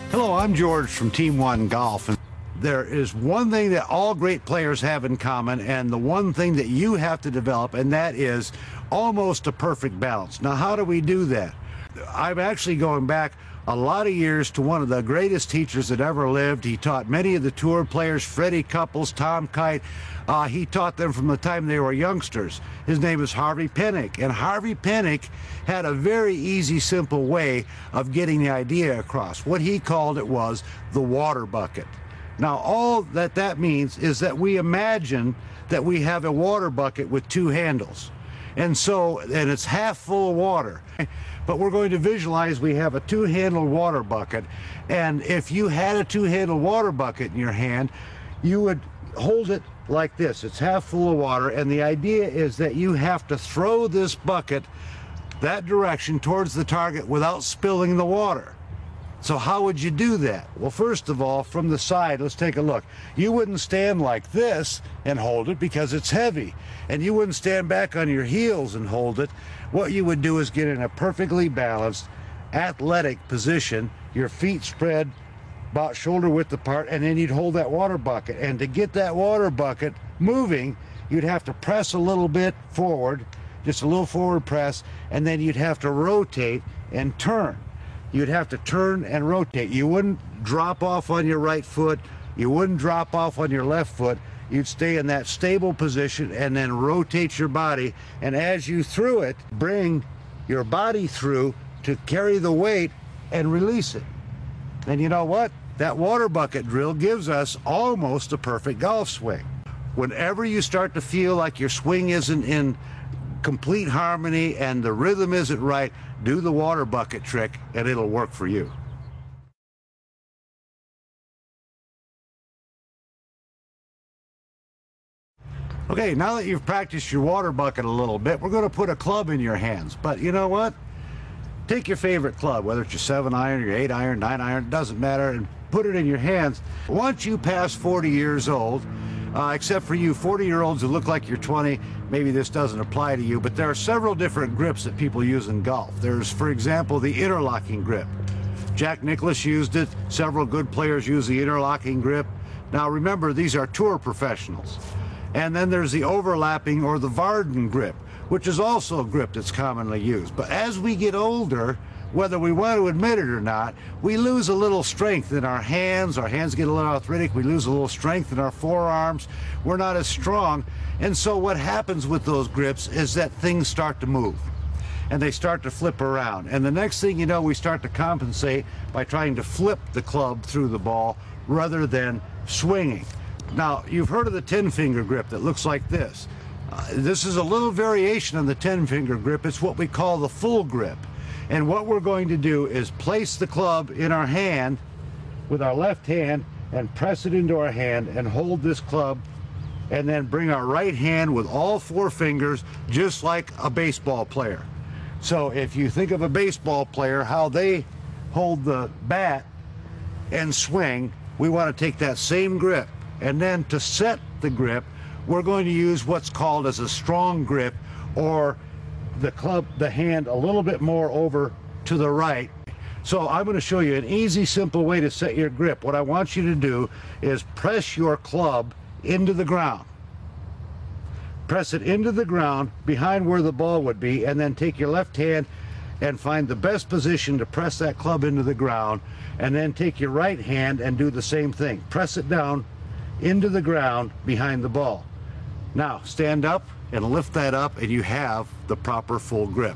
Hello, I'm George from Team One Golf. And there is one thing that all great players have in common, and the one thing that you have to develop, and that is almost a perfect balance. Now, how do we do that? I'm actually going back a lot of years to one of the greatest teachers that ever lived. He taught many of the tour players, Freddie Couples, Tom Kite. He taught them from the time they were youngsters. His name is Harvey Penick, and Harvey Penick had a very easy, simple way of getting the idea across. What he called it was the water bucket. Now, all that means is that we imagine that we have a water bucket with two handles. And it's half full of water. But we're going to visualize we have a two-handled water bucket. And if you had a two-handled water bucket in your hand, you would hold it like this. It's half full of water. And the idea is that you have to throw this bucket that direction towards the target without spilling the water. So how would you do that? Well, first of all, from the side, let's take a look. You wouldn't stand like this and hold it because it's heavy. And you wouldn't stand back on your heels and hold it. What you would do is get in a perfectly balanced, athletic position, your feet spread about shoulder width apart, and then you'd hold that water bucket. And to get that water bucket moving, you'd have to press a little bit forward, just a little forward press, and then you'd have to rotate and turn. You'd have to turn and rotate. You wouldn't drop off on your right foot. You wouldn't drop off on your left foot. You'd stay in that stable position and then rotate your body. And as you threw it, bring your body through to carry the weight and release it. And you know what? That water bucket drill gives us almost a perfect golf swing. Whenever you start to feel like your swing isn't in complete harmony and the rhythm isn't right, do the water bucket trick and it'll work for you. Okay, now that you've practiced your water bucket a little bit, we're going to put a club in your hands. But you know what? Take your favorite club, whether it's your 7-iron, your 8-iron, 9-iron, doesn't matter, and put it in your hands. Once you pass 40 years old, except for you 40-year-olds who look like you're 20, maybe this doesn't apply to you, but there are several different grips that people use in golf. There's, for example, the interlocking grip. Jack Nicklaus used it. Several good players use the interlocking grip. Now remember, these are tour professionals. And then there's the overlapping or the Varden grip, which is also a grip that's commonly used. But as we get older, whether we want to admit it or not, we lose a little strength in our hands get a little arthritic, we lose a little strength in our forearms, we're not as strong. And so what happens with those grips is that things start to move and they start to flip around. And the next thing you know, we start to compensate by trying to flip the club through the ball rather than swinging. Now, you've heard of the 10-finger grip that looks like this. This is a little variation on the 10-finger grip. It's what we call the full grip. And what we're going to do is place the club in our hand with our left hand and press it into our hand and hold this club and then bring our right hand with all 4 fingers just like a baseball player. So if you think of a baseball player, how they hold the bat and swing, we want to take that same grip. And then to set the grip, we're going to use what's called as a strong grip, or the hand a little bit more over to the right. So I'm going to show you an easy, simple way to set your grip. What I want you to do is press your club into the ground. Press it into the ground behind where the ball would be, and then take your left hand and find the best position to press that club into the ground, and then take your right hand and do the same thing. Press it down into the ground behind the ball. Now stand up and lift that up and you have the proper full grip.